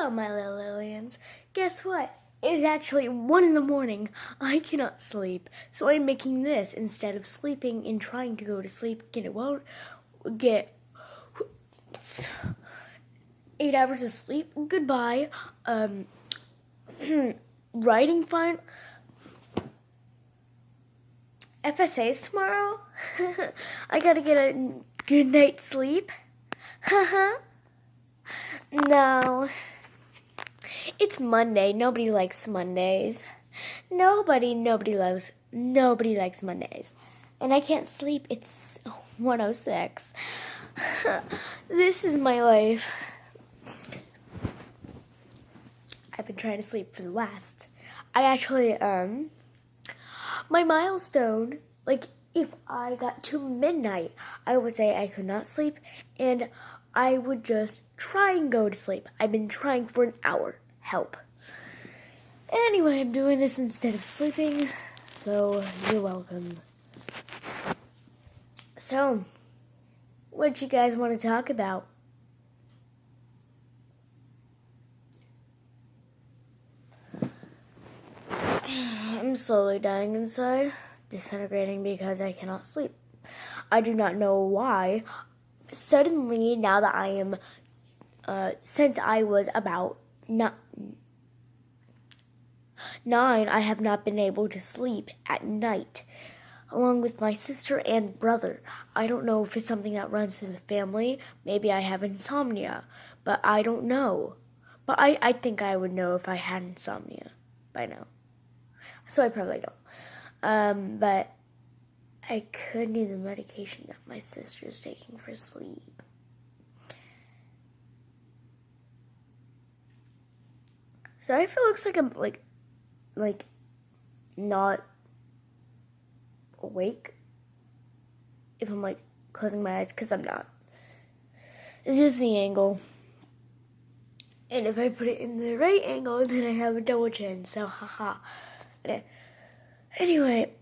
Hello, my little Lilyens. Guess what? It is actually 1 in the morning. I cannot sleep, so I'm making this instead of sleeping and trying to go to sleep. Get 8 hours of sleep. Goodbye. Writing fine. FSA's tomorrow. I gotta get a good night's sleep. Haha. No. It's Monday. Nobody likes Mondays. Nobody likes Mondays. And I can't sleep. It's 1:06. This is my life. I've been trying to sleep for the last. My milestone, like if I got to midnight, I would say I could not sleep and I would just try and go to sleep. I've been trying for an hour. Help. Anyway, I'm doing this instead of sleeping, so you're welcome. So, what you guys want to talk about? I'm slowly dying inside, disintegrating because I cannot sleep. I do not know why. Suddenly, now that I am, since I was about 9, I have not been able to sleep at night, along with my sister and brother. I don't know if it's something that runs through the family. Maybe I have insomnia, but I don't know. But I think I would know if I had insomnia by now. So I probably don't. But I could need the medication that my sister is taking for sleep. Sorry if it looks like I'm like not awake. If I'm like closing my eyes, because I'm not. It's just the angle. And if I put it in the right angle, then I have a double chin. So haha. Anyway,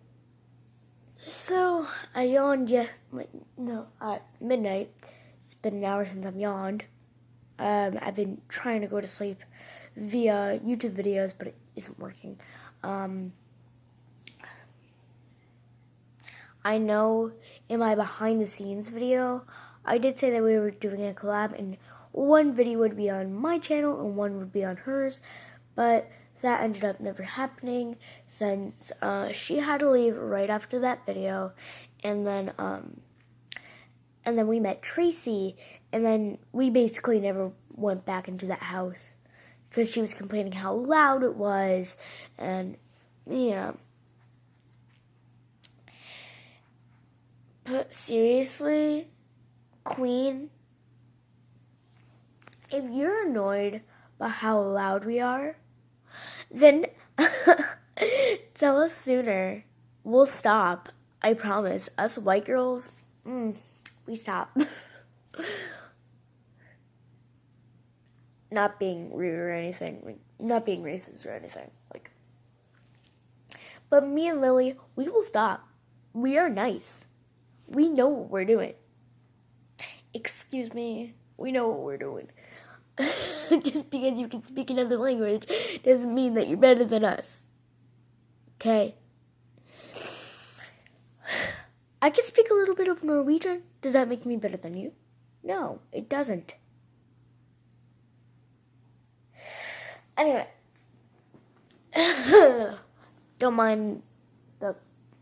so I yawned at midnight. It's been an hour since I've yawned. I've been trying to go to sleep via YouTube videos, but it isn't working. I know in my behind the scenes video, I did say that we were doing a collab, and one video would be on my channel and one would be on hers, but that ended up never happening since she had to leave right after that video, and then we met Tracy, and then we basically never went back into that house because she was complaining how loud it was, and yeah. But seriously, Queen, if you're annoyed by how loud we are, then tell us sooner. We'll stop. I promise. Us white girls, we stop. Not being rude or anything. Not being racist or anything. But me and Lily, we will stop. We are nice. We know what we're doing. Excuse me. We know what we're doing. Just because you can speak another language doesn't mean that you're better than us. Okay? I can speak a little bit of Norwegian. Does that make me better than you? No, it doesn't. Anyway. Don't mind the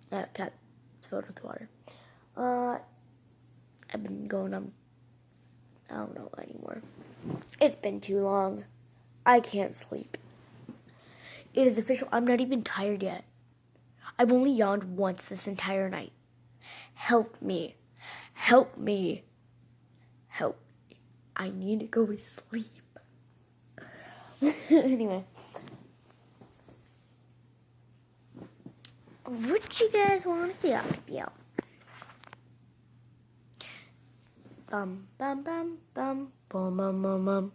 cat. It's filled with water. I've been going on, I don't know anymore. It's been too long. I can't sleep. It is official. I'm not even tired yet. I've only yawned once this entire night. Help me. Help me. Help me. I need to go to sleep. Anyway. What you guys want to talk about? Bum, bum, bum, bum, bum, bum, bum, bum.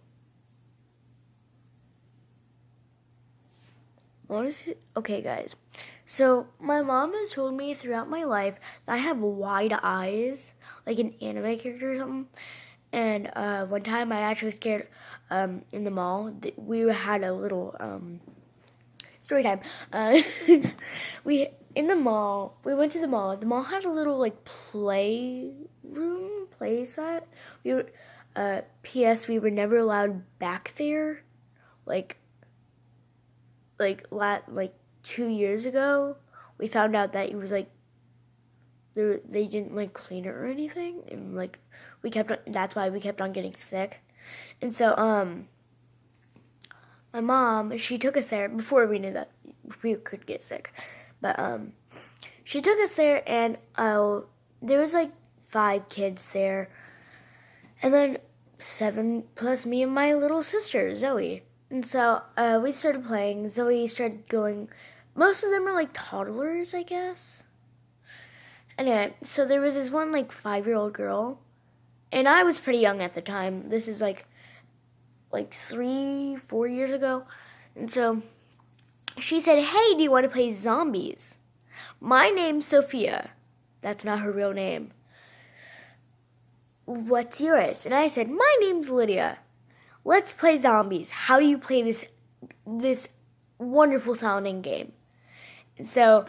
Honestly, okay, guys. So, my mom has told me throughout my life that I have wide eyes, like an anime character or something. And one time I actually scared in the mall. We had a little story time. We in the mall. We went to the mall. The mall had a little like play set. We were. P.S. We were never allowed back there. Like 2 years ago, we found out that it was like they didn't like clean it or anything, and like that's why we kept on getting sick. And so my mom, she took us there before we knew that we could get sick. But she took us there, and there was like 5 kids there, and then 7 plus me and my little sister Zoe. And so we started playing. Zoe started going. Most of them were like toddlers, I guess. Anyway, so there was this one like 5-year-old girl, and I was pretty young at the time. This is like 3-4 years ago. And so she said, "Hey, do you want to play zombies? My name's Sophia." That's not her real name. "What's yours?" And I said, "My name's Lydia. Let's play zombies. How do you play this wonderful sounding game?" And so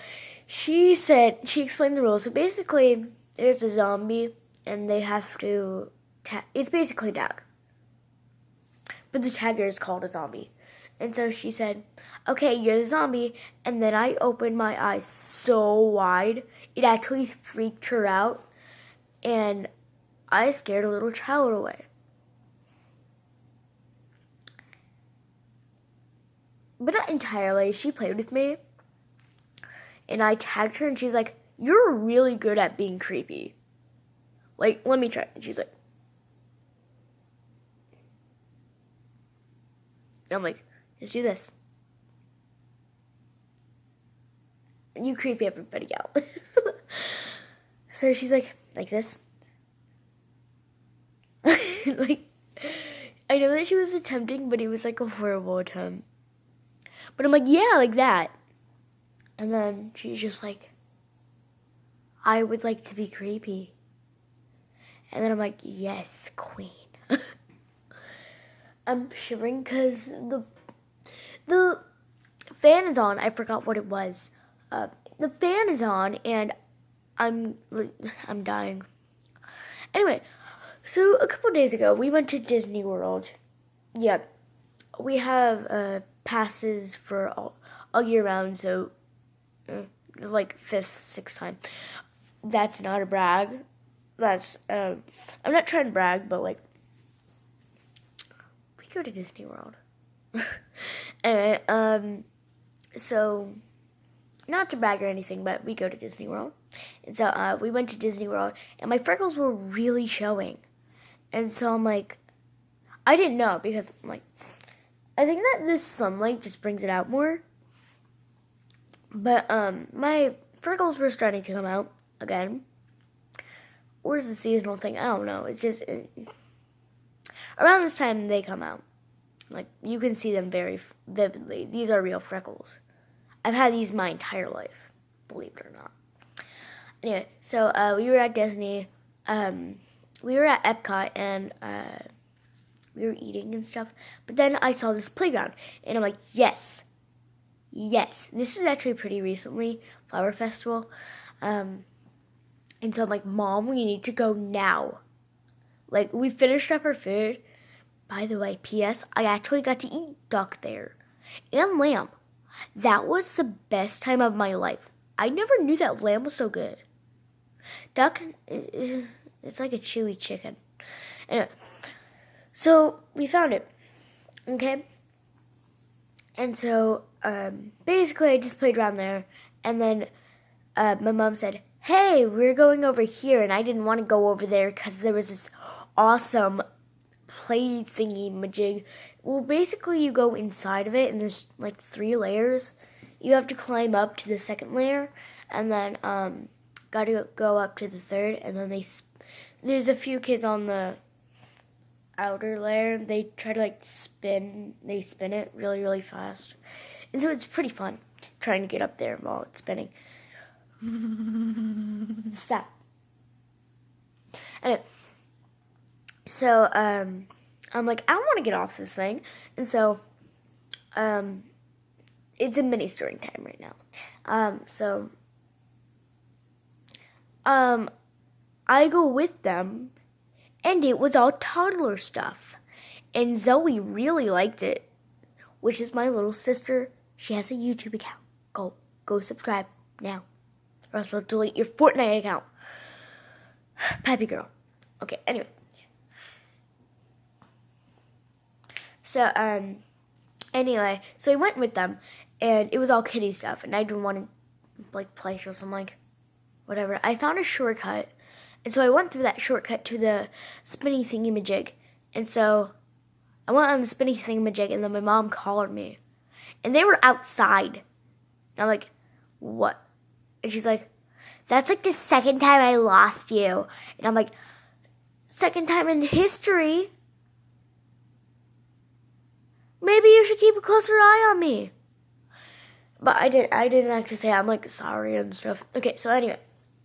she explained the rules. So basically, there's a zombie, and they have to it's basically tag. But the tagger is called a zombie. And so she said, "Okay, you're the zombie." And then I opened my eyes so wide, it actually freaked her out. And I scared a little child away. But not entirely. She played with me. And I tagged her, and she's like, "You're really good at being creepy. Like, let me try." And she's like, I'm like, "Just do this. And you creep everybody out." So she's like this. Like, I know that she was attempting, but it was like a horrible attempt. But I'm like, "Yeah, like that." And then she's just like, "I would like to be creepy." And then I'm like, "Yes, queen." I'm shivering because the fan is on. I forgot what it was. The fan is on, and I'm dying. Anyway, so a couple days ago, we went to Disney World. Yeah, we have passes for all year round, so like 5th, 6th time. That's not a brag. That's I'm not trying to brag, but like we go to Disney World. Anyway, so not to brag or anything, but we go to Disney World. And so we went to Disney World, and my freckles were really showing. And so I'm like, I didn't know, because I'm like, I think that this sunlight just brings it out more. But my freckles were starting to come out again. Or is it a seasonal thing? I don't know. It's just around this time they come out. Like, you can see them very vividly. These are real freckles. I've had these my entire life, believe it or not. Anyway, so we were at Disney. We were at Epcot, and we were eating and stuff. But then I saw this playground, and I'm like, yes. This was actually pretty recently, Flower Festival. And so I'm like, "Mom, we need to go now." Like, we finished up our food. By the way, P.S., I actually got to eat duck there. And lamb. That was the best time of my life. I never knew that lamb was so good. Duck, it's like a chewy chicken. Anyway, so we found it. Okay? And so, basically, I just played around there. And then my mom said, "Hey, we're going over here." And I didn't want to go over there because there was this awesome play thingy majig. Well, basically, you go inside of it, and there's like 3 layers. You have to climb up to the 2nd layer, and then got to go up to the 3rd, and then there's a few kids on the outer layer. They try to like spin it really, really fast, and so it's pretty fun trying to get up there while it's spinning. Stop. Anyway, so I'm like, I don't want to get off this thing. And so, it's a mini story time right now. I go with them, and it was all toddler stuff. And Zoe really liked it, which is my little sister. She has a YouTube account. Go subscribe now, or else I'll delete your Fortnite account. Peppy girl. Okay, anyway. So, so I went with them, and it was all kiddie stuff, and I didn't want to, like, play shows. I'm like, whatever. I found a shortcut, and so I went through that shortcut to the spinny thingy-majig, and so I went on the spinny thingy-majig, and then my mom called me, and they were outside, and I'm like, what? And she's like, that's like the second time I lost you, and I'm like, second time in history? Maybe you should keep a closer eye on me. But I didn't actually say, I'm like, sorry and stuff. Okay, so anyway,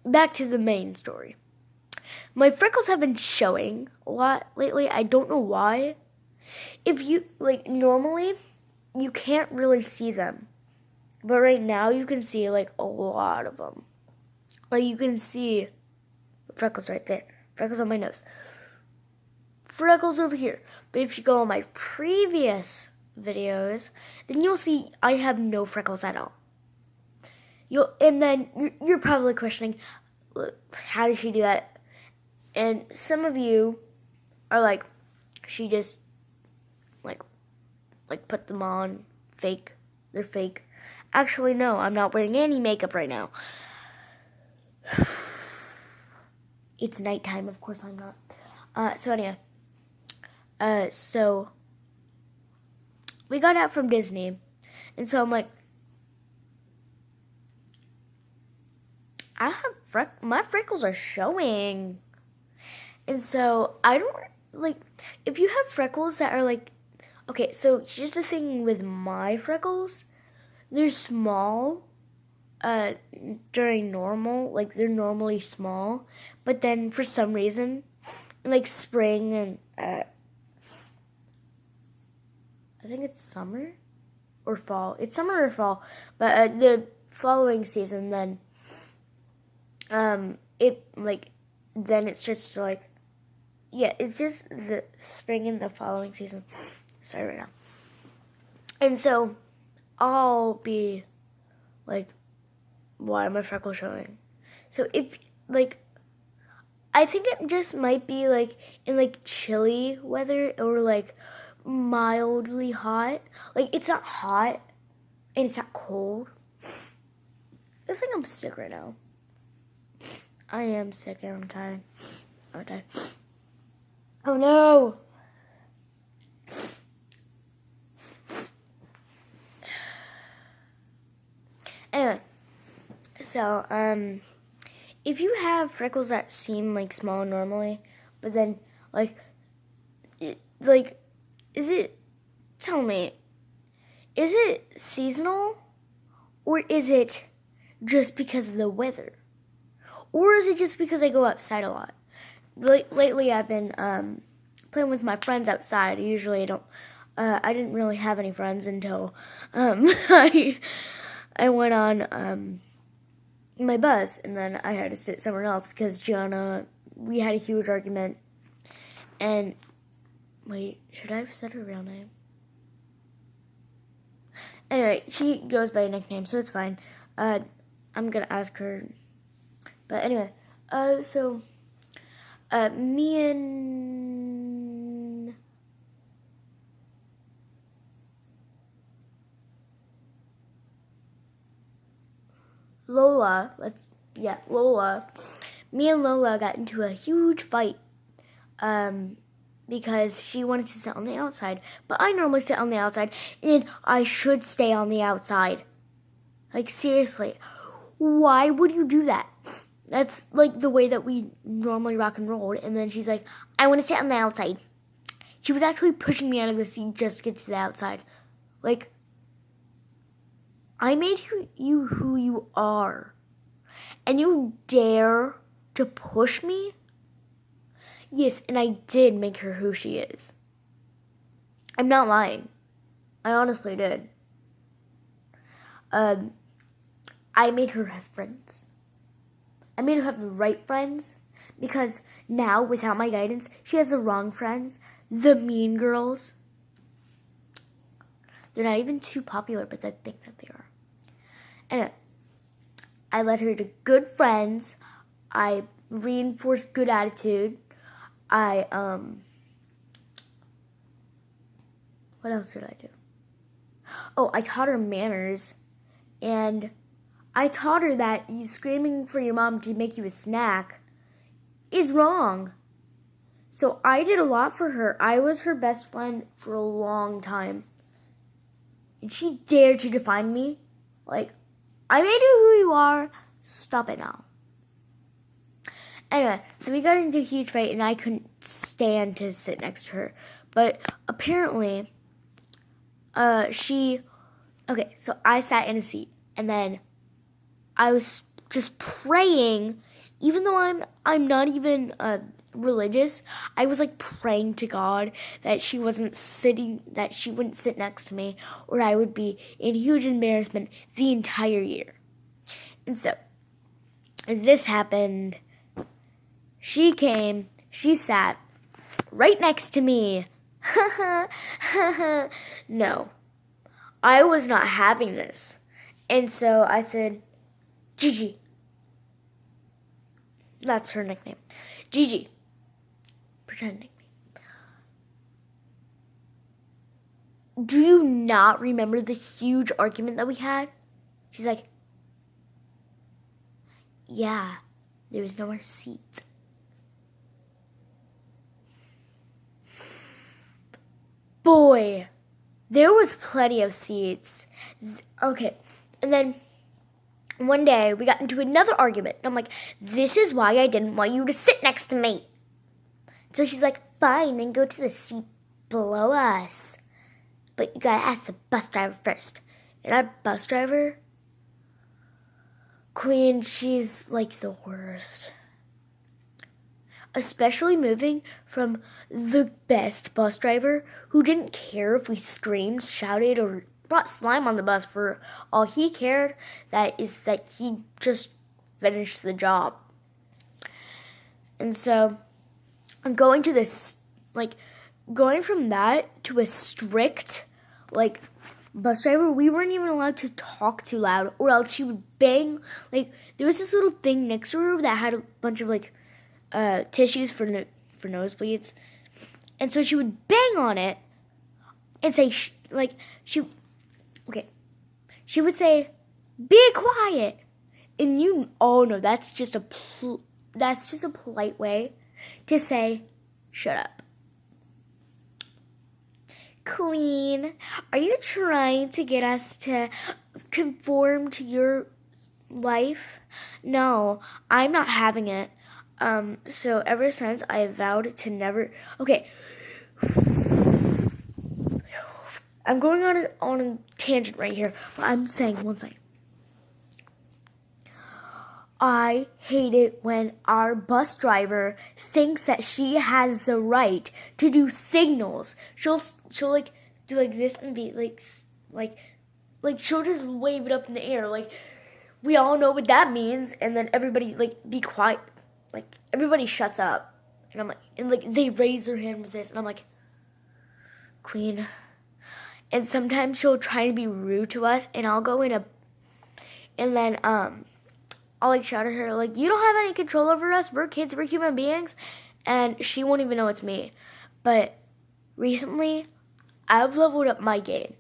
back to the main story. My freckles have been showing a lot lately. I don't know why. If you, like, normally, you can't really see them. But right now, you can see, like, a lot of them. Like, you can see the freckles right there. Freckles on my nose. Freckles over here. But if you go on my previous videos, then you'll see I have no freckles at all. And then you're probably questioning, how did she do that? And some of you are like, she just like put them on, fake. They're fake. Actually, no, I'm not wearing any makeup right now. It's nighttime, of course I'm not. So anyway. So we got out from Disney, and so I'm like, my freckles are showing, and so I don't, like, if you have freckles that are like, okay, so here's the thing with my freckles, they're small, during normal, like, they're normally small, but then for some reason, like spring and, I think it's summer or fall. It's summer or fall. But the following season, then then it's just like, yeah, it's just the spring and the following season. Sorry right now. And so I'll be like, why are my freckles showing? So if, like, I think it just might be like in like chilly weather or like mildly hot. Like, it's not hot and it's not cold. I think I'm sick right now. I am sick and I'm tired. Aren't I? Oh no! Anyway, so if you have freckles that seem like small normally, but then tell me, is it seasonal, or is it just because of the weather? Or is it just because I go outside a lot? Lately I've been playing with my friends outside. Usually I didn't really have any friends until I went on my bus, and then I had to sit somewhere else because Gianna, we had a huge argument. And wait, should I have said her real name? Anyway, she goes by a nickname, so it's fine. I'm gonna ask her. But anyway, me and Lola, me and Lola got into a huge fight, because she wanted to sit on the outside, but I normally sit on the outside, and I should stay on the outside. Like, seriously, why would you do that? That's like the way that we normally rock and roll. And then she's like, I want to sit on the outside. She was actually pushing me out of the seat just to get to the outside. Like, I made you who you are, and you dare to push me? Yes, and I did make her who she is. I'm not lying. I honestly did. I made her have friends. I made her have the right friends because now, without my guidance, she has the wrong friends, the mean girls. They're not even too popular, but I think that they are. Anyway, I led her to good friends. I reinforced good attitude. What else did I do? Oh, I taught her manners. And I taught her that screaming for your mom to make you a snack is wrong. So I did a lot for her. I was her best friend for a long time. And she dared to define me. Like, I made you who you are. Stop it now. Anyway, so we got into a huge fight and I couldn't stand to sit next to her. But apparently, okay, so I sat in a seat. And then I was just praying, even though I'm not even religious. I was like praying to God that she wouldn't sit next to me, or I would be in huge embarrassment the entire year. And so, and this happened. She came, she sat right next to me. No, I was not having this. And so I said, Gigi. That's her nickname. Gigi. Pretend nickname. Do you not remember the huge argument that we had? She's like, yeah, there was no more seat. Boy, there was plenty of seats. Okay, and then one day we got into another argument. I'm like, this is why I didn't want you to sit next to me. So she's like, fine, then go to the seat below us. But you gotta ask the bus driver first. And our bus driver, Queen, she's like the worst. Especially moving from the best bus driver who didn't care if we screamed, shouted, or brought slime on the bus. For all he cared, that he just finished the job. And so I'm going to this, going from that to a strict, bus driver. We weren't even allowed to talk too loud, or else she would bang. There was this little thing next to her that had a bunch of tissues for nosebleeds, and so she would bang on it and say she would say, "Be quiet," and you all know that's just a polite way to say, "Shut up." Queen, are you trying to get us to conform to your life? No, I'm not having it. So ever since I vowed to never. Okay, I'm going on a tangent right here, but I'm saying one second. I hate it when our bus driver thinks that she has the right to do signals. She'll do this and be she'll just wave it up in the air. We all know what that means, and then everybody be quiet. Everybody shuts up. And I'm and they raise their hand with this, and I'm like, Queen. And sometimes she'll try to be rude to us, and I'll go in and then I'll shout at her, you don't have any control over us. We're kids, we're human beings. And she won't even know it's me. But recently, I've leveled up my game.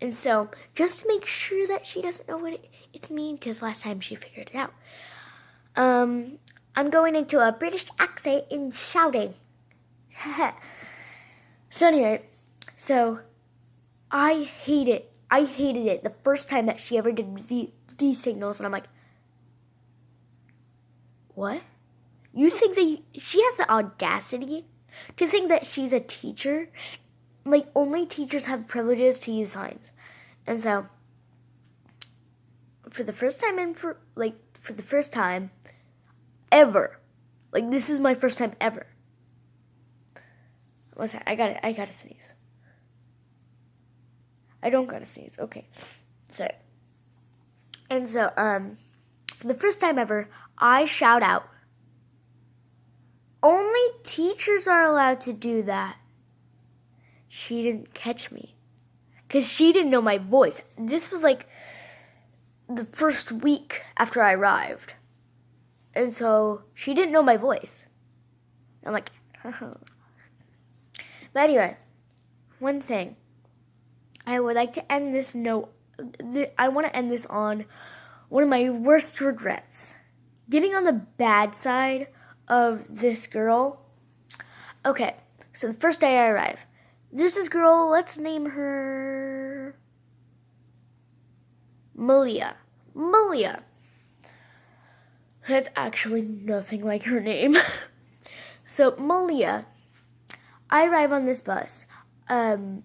And so, just to make sure that she doesn't know what it's me, because last time she figured it out, I'm going into a British accent and shouting. So anyway, I hated it the first time that she ever did these signals, and I'm like, what? You think that she has the audacity to think that she's a teacher? Only teachers have privileges to use signs. And so, for the first time ever, this is my first time ever. What's that? I gotta sneeze. I don't gotta sneeze. Okay. Sorry. And so, for the first time ever, I shout out. Only teachers are allowed to do that. She didn't catch me. Because she didn't know my voice. This was like the first week after I arrived. And so she didn't know my voice. I'm like, haha. But anyway, one thing. I would like to end this note. I want to end this on one of my worst regrets. Getting on the bad side of this girl. Okay, so the first day I arrive, there's this girl, let's name her Malia. Malia. That's actually nothing like her name. So, Malia, I arrive on this bus. Guys,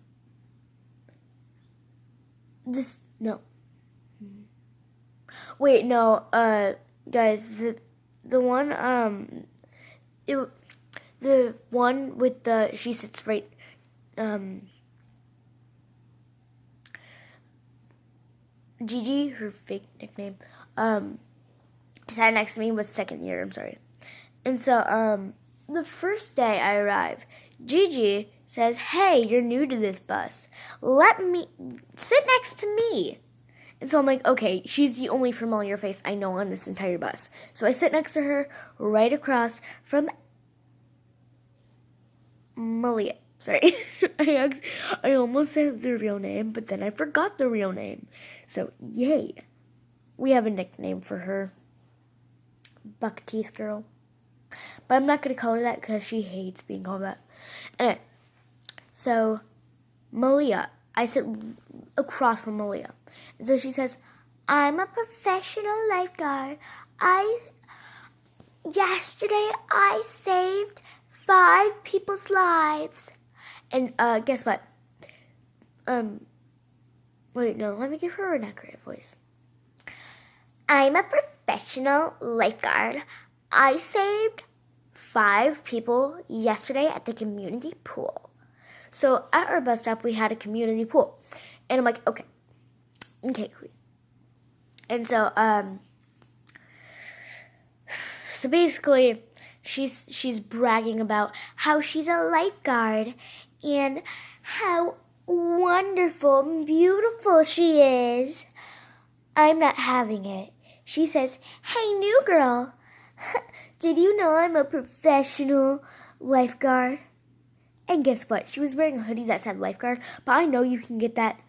the one with she sits right, Gigi, her fake nickname, sat next to me, was second year, I'm sorry. And so, the first day I arrive, Gigi says, hey, you're new to this bus. Let me sit next to me. And so I'm like, okay, she's the only familiar face I know on this entire bus. So I sit next to her right across from Malia. Sorry. I almost said the real name, but then I forgot the real name. So, yay. We have a nickname for her. Buck Teeth Girl. But I'm not going to call her that because she hates being called that. Anyway, so Malia, I sit across from Malia. And so she says, I'm a professional lifeguard. Yesterday I saved 5 people's lives. And guess what? Wait, no, let me give her an accurate voice. I'm a professional lifeguard. I saved 5 people yesterday at the community pool. So at our bus stop, we had a community pool. And I'm like, okay, Queen. And so, so basically, she's bragging about how she's a lifeguard and how wonderful and beautiful she is. I'm not having it. She says, hey, new girl, did you know I'm a professional lifeguard? And guess what? She was wearing a hoodie that said lifeguard, but I know you can get that.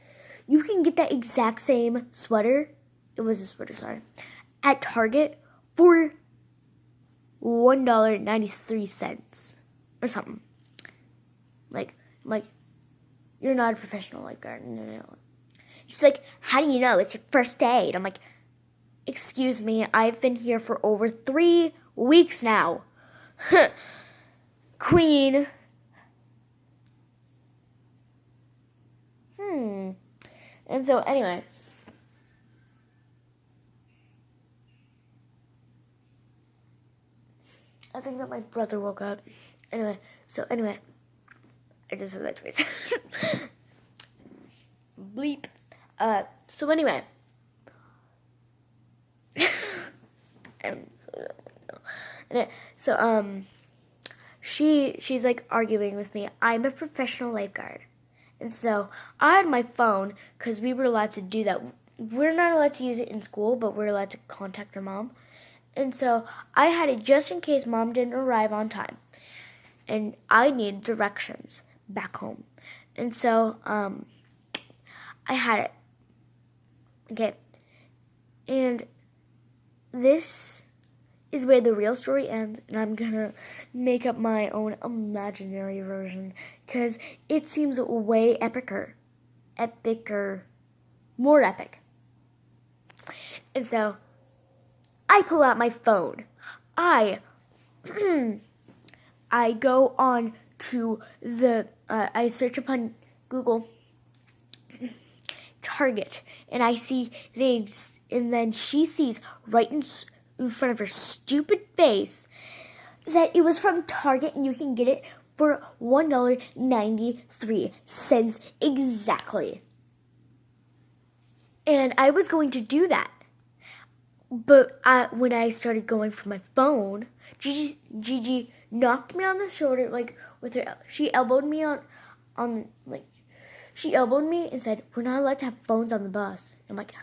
You can get that exact same sweater. It was a sweater, sorry. At Target for $1.93 or something. Like, you're not a professional lifeguard. No. She's like, how do you know? It's your first day. And I'm like, excuse me, I've been here for over 3 weeks now. Queen. And so, anyway. I think that my brother woke up. Anyway. I just said that twice. Bleep. So anyway. She's like arguing with me. I'm a professional lifeguard. And so I had my phone because we were allowed to do that. We're not allowed to use it in school, but we're allowed to contact her mom. And so I had it just in case mom didn't arrive on time. And I needed directions back home. And so I had it. Okay. And this is where the real story ends, and I'm gonna make up my own imaginary version because it seems way more epic. And so I pull out my phone. I go on to I search upon Google Target, and I see things, and then she sees right in front of her stupid face that it was from Target and you can get it for $1.93 exactly. And I was going to do that. But when I started going for my phone, Gigi knocked me on the shoulder, like, with her, she elbowed me she elbowed me and said, "We're not allowed to have phones on the bus." I'm like,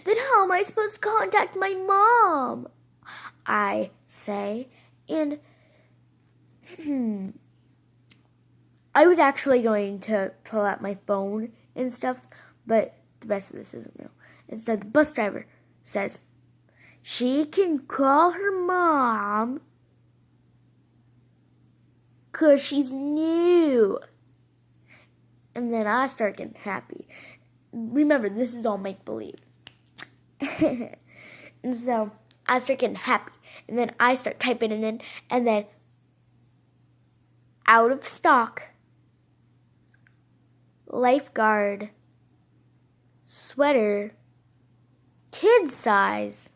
then how am I supposed to contact my mom? I say, and I was actually going to pull out my phone and stuff, but the rest of this isn't real. Instead, the bus driver says she can call her mom because she's new. And then I start getting happy. Remember, this is all make-believe. And so I start getting happy. And then I start typing, and then out of stock, lifeguard, sweater, kid size,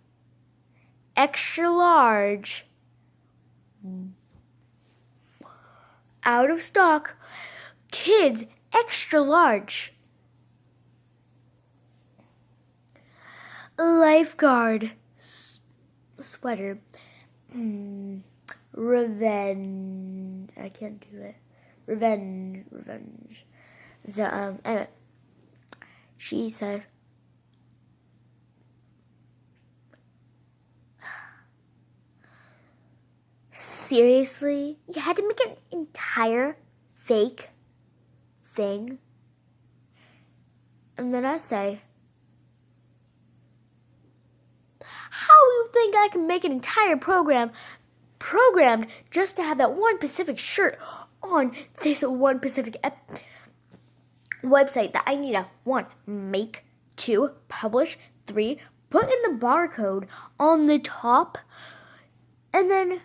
extra large, out of stock, kids, extra large, lifeguard, sweater, revenge, I can't do it, revenge. So, anyway, she says, seriously? You had to make an entire fake thing? And then I say, how do you think I can make an entire programmed just to have that one specific shirt on this one specific website that I need to 1, make, 2, publish, 3, put in the barcode on the top, and then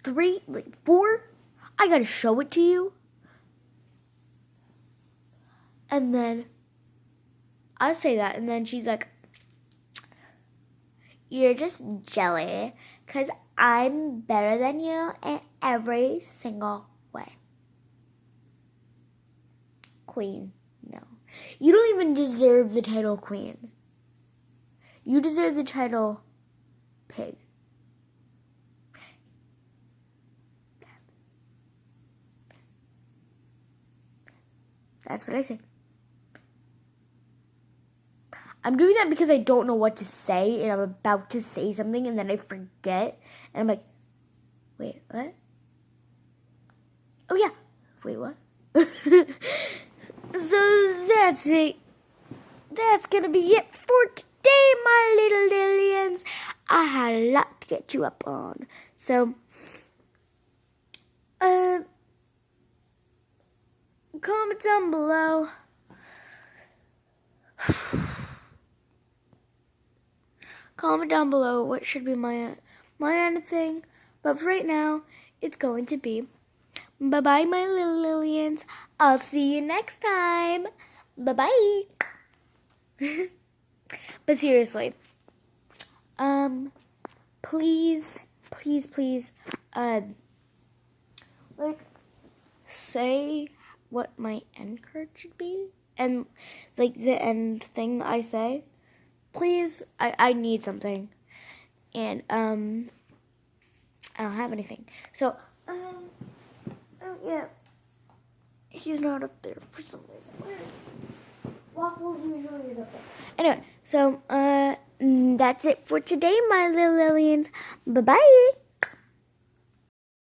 4, I gotta show it to you. And then I say that, and then she's like, you're just jelly, because I'm better than you in every single way. Queen, no. You don't even deserve the title queen. You deserve the title pig. That's what I say. I'm doing that because I don't know what to say, and I'm about to say something, and then I forget, and I'm like, wait, what? Oh, yeah. Wait, what? So that's it. That's gonna be it for today, my little Lilyens. I had a lot to get you up on. So, comment down below. Comment down below what should be my end thing. But for right now, it's going to be bye-bye, my little Lilyens. I'll see you next time. Bye-bye. But seriously, please, like, say what my end card should be, and like the end thing I say. Please, I need something, and I don't have anything. So, yeah, he's not up there for some reason. Where is he? Waffles usually is up there. Anyway, so that's it for today, my little Lilyens. Bye bye.